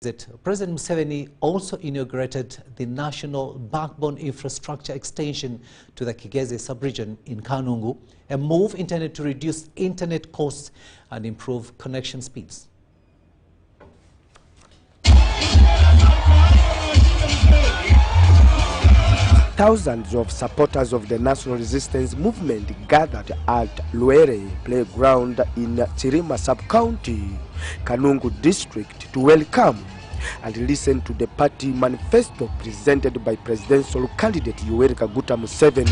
President Museveni also inaugurated the national backbone infrastructure extension to the Kigezi sub-region in Kanungu, a move intended to reduce internet costs and improve connection speeds. Thousands of supporters of the National Resistance Movement gathered at Luere Playground in Chirima Sub-County, Kanungu District, to welcome and listen to the party manifesto presented by presidential candidate Museveni.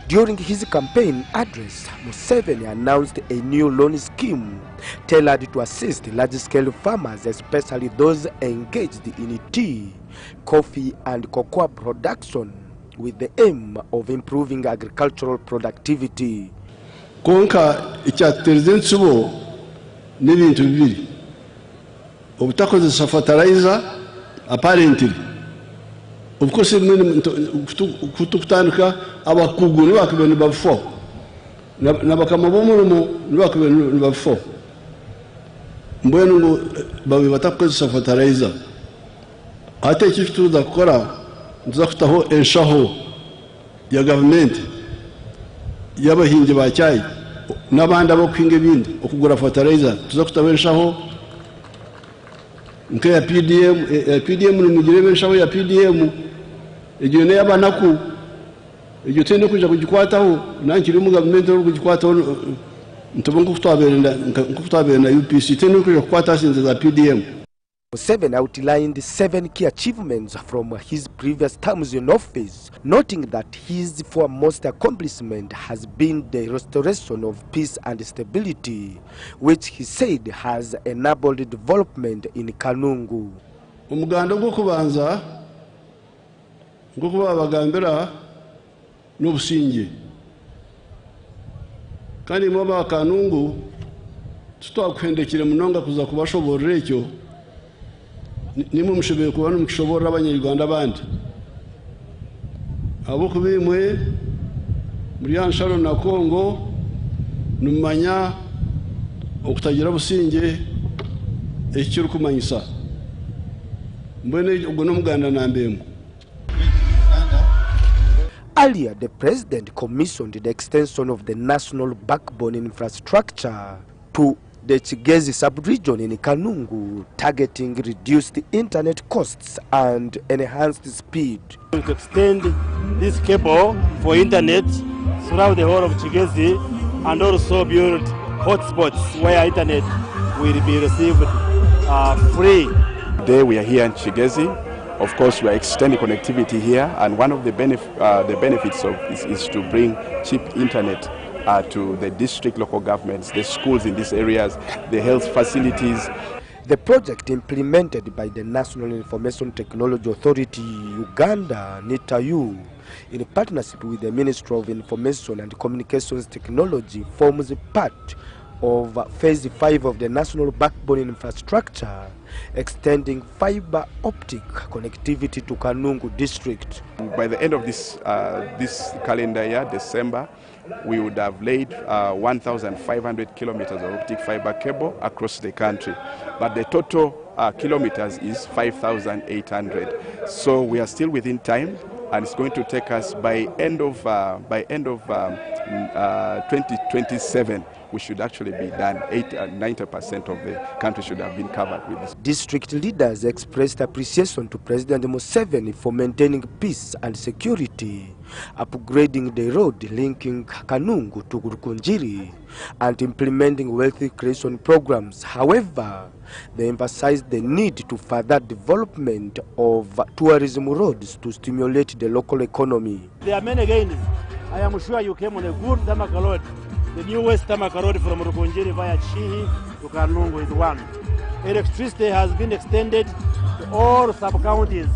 During his campaign address, Museveni announced a new loan scheme tailored to assist large-scale farmers, especially those engaged in tea, coffee and cocoa production, with the aim of improving agricultural productivity. Konka icyateza insubo n'ibintu bibiri obutakozesa fertilizer apparently of course kutandika abakugu n'abakubeni bafo n'abakama bomulumo n'abakubeni bafo mbwenu ngo bawe batakozesa fertilizer ate ikitu dakora nzakutaho enshaho ya government y'abahingi ba cyayi n'abandi abo kwinga ibindi okugura fertilizer tuzakutabenshaho nke ya PDM n'umugire benshaho ya PDM ejo ne yabanaku ejo tende kuja kugikwataho nankiri mu government ro kugikwataho ntobongo kutabera na UPC tende kuja kukwata sinze za PDM. Museveni outlined 7 key achievements from his previous terms in office, noting that his foremost accomplishment has been the restoration of peace and stability, which he said has enabled development in Kanungu. Umuganda gwo kubanza gwo kuba bagambira n'obusinge kandi mu Kanungu tutakwendekire munonga kuza kubashoborera ekyo nimwe mushobeye kubona mukishobora abanyarwanda bandi abo kubimwe muri Ansharo na Kongo numanya okutagira businge ekyo rukumanyisa mbone ubwo no muganda nambemo. Earlier, the president commissioned the extension of the national backbone infrastructure to the Kigezi sub-region in Kanungu, targeting reduced internet costs and enhanced speed. To extend this cable for internet throughout the whole of Kigezi and also build hotspots where internet will be received free. Today we are here in Kigezi. Of course, we are extending connectivity here, and one of the benefits of this is to bring cheap internet to the district local governments, the schools in these areas, the health facilities. The project, implemented by the National Information Technology Authority Uganda, NITAU, in partnership with the Ministry of Information and Communications Technology, forms part of Phase 5 of the National Backbone Infrastructure, extending fiber optic connectivity to Kanungu district. By the end of this calendar year, December, we would have laid 1,500 kilometers of optic fiber cable across the country, but the total kilometers is 5,800. So we are still within time, and it's going to take us by end of 2027. We should actually be done. 90% of the country should have been covered with this. District leaders expressed appreciation to President Museveni for maintaining peace and security, upgrading the road linking Kanungu to Rukunjiri, and implementing wealth creation programs. However, they emphasized the need to further development of tourism roads to stimulate the local economy. There are many gains. I am sure you came on a good Tamaka road. The new West Tamaka road from Rukunjiri via Chihi to Kanungu is one. Electricity has been extended to all sub-counties.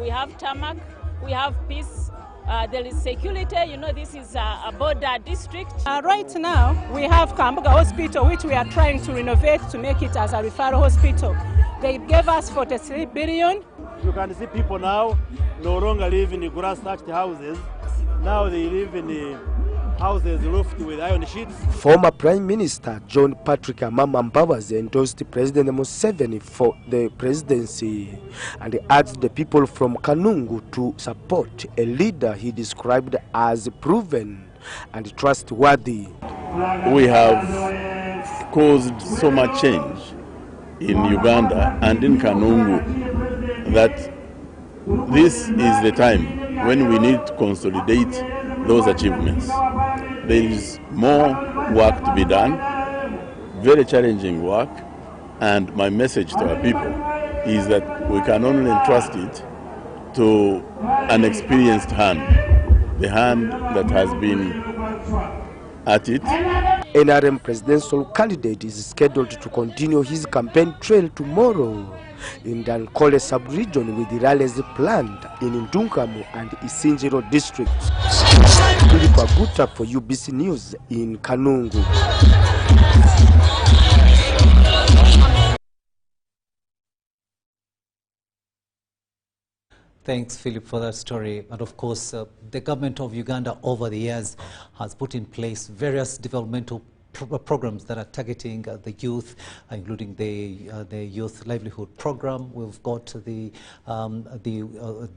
We have tarmac, we have peace, there is security. You know, this is a border district. Right now, we have Kambuga Hospital, which we are trying to renovate to make it as a referral hospital. They gave us 43 billion. You can see people now no longer live in grass-thatched houses. Now they live in houses roofed with iron sheets. Former Prime Minister John Patrick Amama Mbabazi endorsed President Museveni for the presidency and urged the people from Kanungu to support a leader he described as proven and trustworthy. We have caused so much change in Uganda and in Kanungu that this is the time when we need to consolidate those achievements. There is more work to be done, very challenging work, and my message to our people is that we can only entrust it to an experienced hand, the hand that has been at it. NRM presidential candidate is scheduled to continue his campaign trail tomorrow in the Nkole sub-region with rallies planned in Ndunkamu and Isinjiro districts. Philip Aguta for UBC News in Kanungu. Thanks, Philip, for that story. And of course, the government of Uganda over the years has put in place various developmental programs that are targeting the youth, including the youth livelihood program. We've got the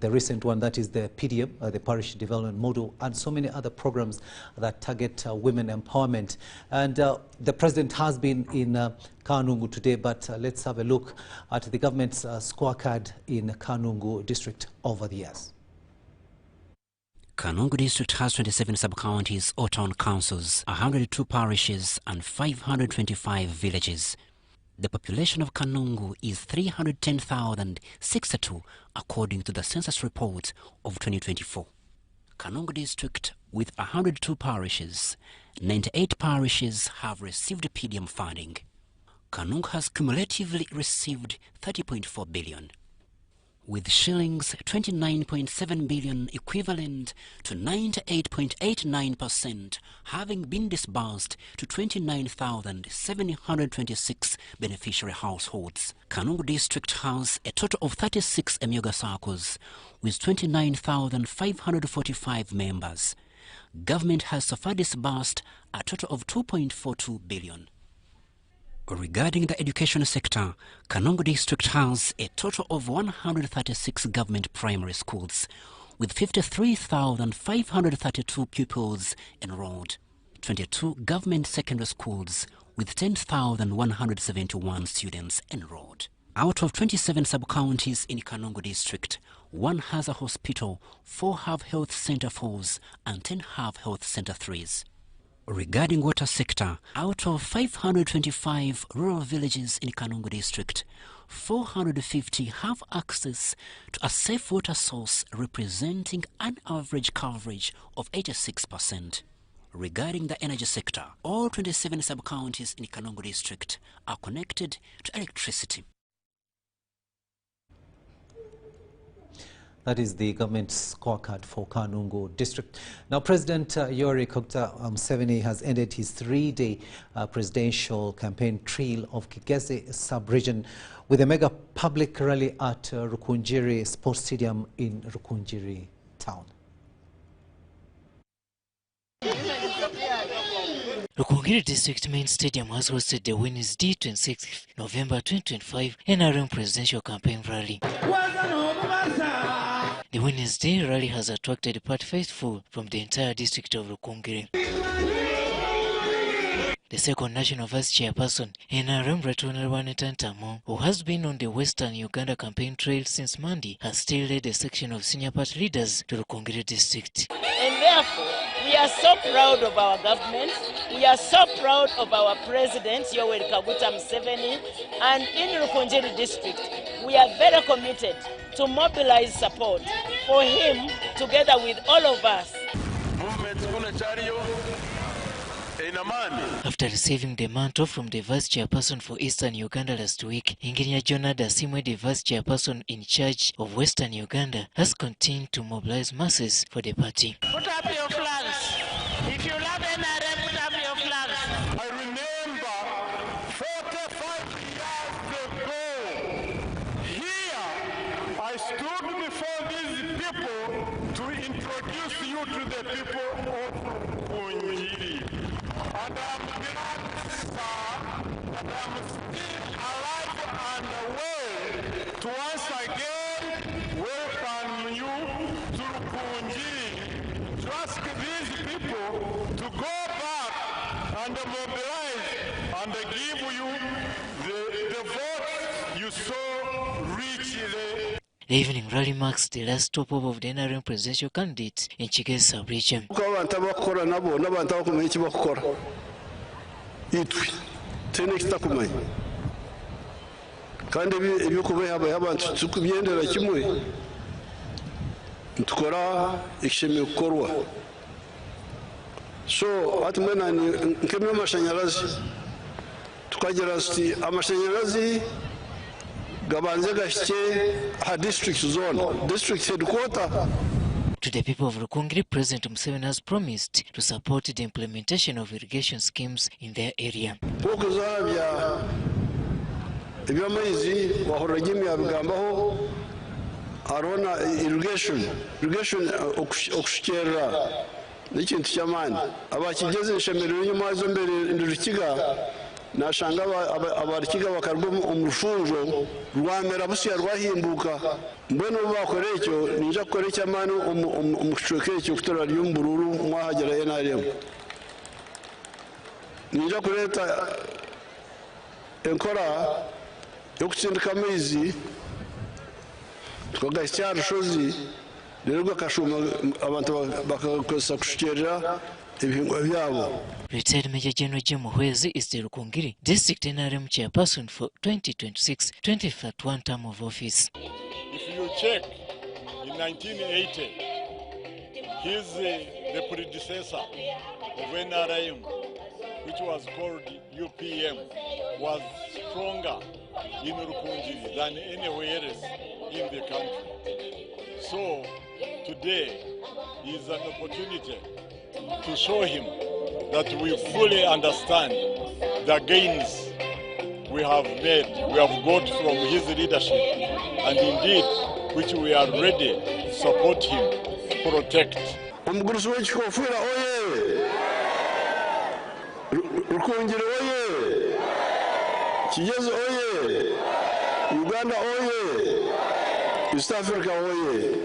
recent one, that is the PDM, the Parish Development Model, and so many other programs that target women empowerment. And the president has been in Kanungu today, but let's have a look at the government's scorecard in Kanungu district over the years. Kanungu district has 27 sub-counties or town councils, 102 parishes and 525 villages. The population of Kanungu is 310,062 according to the census report of 2024. Kanungu district with 102 parishes, 98 parishes have received PDM funding. Kanungu has cumulatively received 30.4 billion. With shillings 29.7 billion equivalent to 98.89% having been disbursed to 29,726 beneficiary households. Kanungu district has a total of 36 Emyoga circles with 29,545 members. Government has so far disbursed a total of 2.42 billion. Regarding the education sector, Kanungu district has a total of 136 government primary schools with 53,532 pupils enrolled, 22 government secondary schools with 10,171 students enrolled. Out of 27 sub-counties in Kanungu district, 1 has a hospital, 4 have health center 4s, and 10 have health center 3s. Regarding water sector, out of 525 rural villages in Kanungu district, 450 have access to a safe water source representing an average coverage of 86%. Regarding the energy sector, all 27 sub-counties in Kanungu district are connected to electricity. That is the government's scorecard for Kanungu district. Now, President Yoweri Museveni has ended his 3-day presidential campaign trail of Kigezi sub-region with a mega public rally at Rukungiri Sports Stadium in Rukungiri town. Rukungiri District Main Stadium has hosted the Wednesday 26 November 2025 NRM Presidential Campaign Rally. The Wednesday rally has attracted party faithful from the entire district of Rukungiri. The second National Vice Chairperson, NRM Ratunerwane Tantamo, who has been on the Western Uganda campaign trail since Monday, has still led a section of senior party leaders to Rukungiri District. And therefore, we are so proud of our government. We are so proud of our President, Yoweri Museveni, and in Rukungiri District, we are very committed to mobilize support for him together with all of us. After receiving the mantle from the Vice Chairperson for Eastern Uganda last week, Engineer Jonah Dasimwe, the Vice Chairperson in charge of Western Uganda, has continued to mobilize masses for the party. Put up your flags. If you love NRM, put up your flags. I remember 45 years ago, here I stood before these people to introduce you to the people of Rukungiri. so richly. The evening rally marks the last stopover of the NRM presidential candidate in Kigezi sub-region. kandi ibikubaye abantu tukubyendera kimwe tukora isheme gukorwa so atumena nkemye amashanyarazi tukagira ati amashanyarazi gabanze gashike ha district zone district headquarter. To the people of Rukidi, President Museveni has promised to support the implementation of irrigation schemes in their area. Ibyamaizi wahora gimi abigambaho arona irrigation okushikera n'ikintu cy'amani abakigeze inshemerero nyuma zo mbere ndurikiga nashanga abarikiga bakarwa umufunjo rwamera busiya rwahimbuka mbone bakoreye icyo ninja gukora icy'amani umushokeye cyo kutora ry'umbururu mwahagera NRM ninja kureta enkora yokutsindika amaizi tukagasya arushozi rero gakashuma abantu bakakosa kushikerera ibihingwa byabo. Retired Major General Jim Muhwezi is the Rukidi District NRM Chairperson for 2026-2031 term of office. If you check, in 1980, he's the predecessor of NRM, which was called UPM, was stronger in Rukidi than anywhere else in the country. So today is an opportunity to show him that we fully understand the gains we have made, we have got from his leadership, and indeed which we are ready to support him, protect. Rukidi oye! Kigezi oye! Uganda oye! East Africa oye!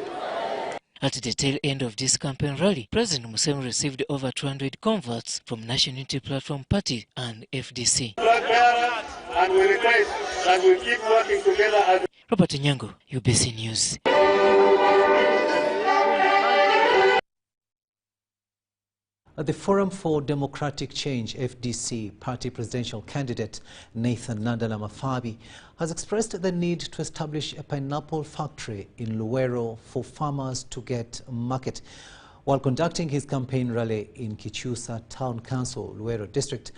At the tail end of this campaign rally, President Museveni received over 200 converts from National Unity Platform Party and FDC. And we request that we keep working together as Robert Nyango, UBC News. The Forum for Democratic Change, FDC, party presidential candidate Nathan Nandala Mafabi has expressed the need to establish a pineapple factory in Luwero for farmers to get a market. While conducting his campaign rally in Kichusa Town Council, Luwero District,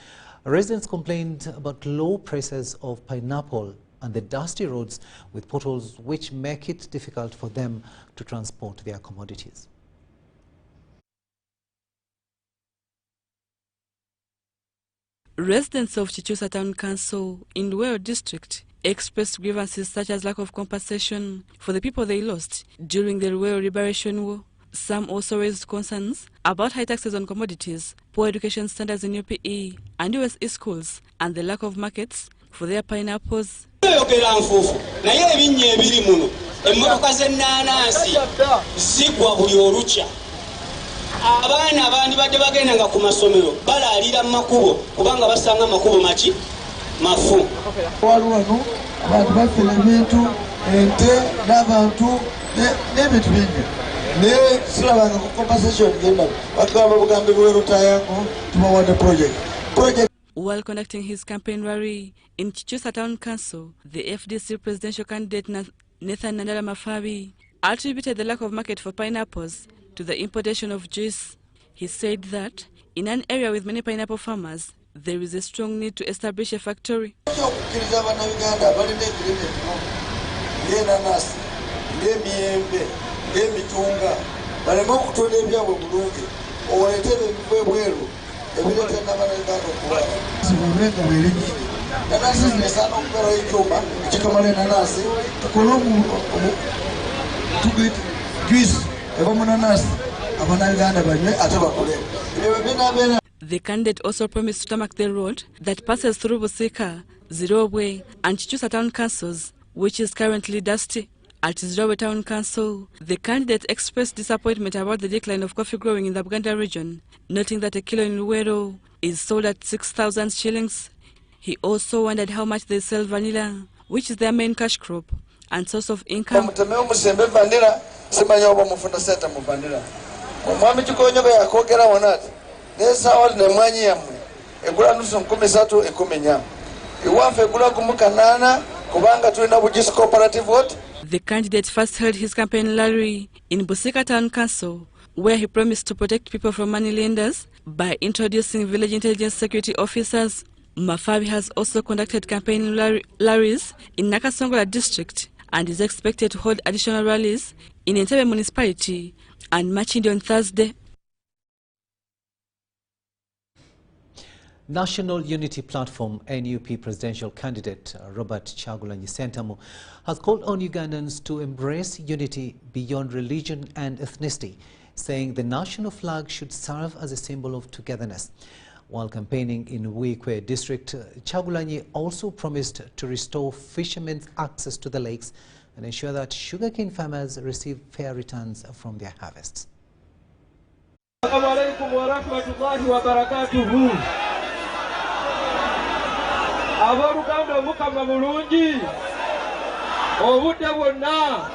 residents complained about low prices of pineapple and the dusty roads with potholes which make it difficult for them to transport their commodities. Residents of Kichusa Town Council in Luwero District expressed grievances such as lack of compensation for the people they lost during the Luwero Liberation War. Some also raised concerns about high taxes on commodities, poor education standards in UPE and USE schools, and the lack of markets for their pineapples. Abaana abandi badde bagendanga ku masomero balaalira mu makubo kubanga basanga amakubo maki mafu. Waliwo abantu bafuna ebintu ente n'abantu n'ebintu bingi naye sirabanga ku compensation genda batugamba bugambe Luwero tayangu tubawadde project. While conducting his campaign rally in Kichusa Town Council, the FDC presidential candidate Nathan Nandala Mafabi attributed the lack of market for pineapples to the importation of juice. He said that in an area with many pineapple farmers, there is a strong need to establish a factory. The candidate also promised to tarmac the road that passes through Busika, Zirobwe and Kichusa Town Councils, which is currently dusty. At Zirobwe Town Council, the candidate expressed disappointment about the decline of coffee growing in the Buganda region, noting that a kilo in Luwero is sold at 6,000 shillings. He also wondered how much they sell vanilla which is their main cash crop and source of income. The candidate first held his campaign rally in Busika Town Council, where he promised to protect people from moneylenders by introducing village intelligence security officers. Mafabi has also conducted campaign rallies in Nakasongola district and is expected to hold additional rallies in Entebbe municipality and Machindi on Thursday. National Unity Platform NUP presidential candidate Robert Kyagulanyi Ssentamu has called on Ugandans to embrace unity beyond religion and ethnicity, saying the national flag should serve as a symbol of togetherness. While campaigning in Wikwe district, Kyagulanyi also promised to restore fishermen's access to the lakes and ensure that sugarcane farmers receive fair returns from their harvests. Abaruganda mukama bulungi obudde bwonna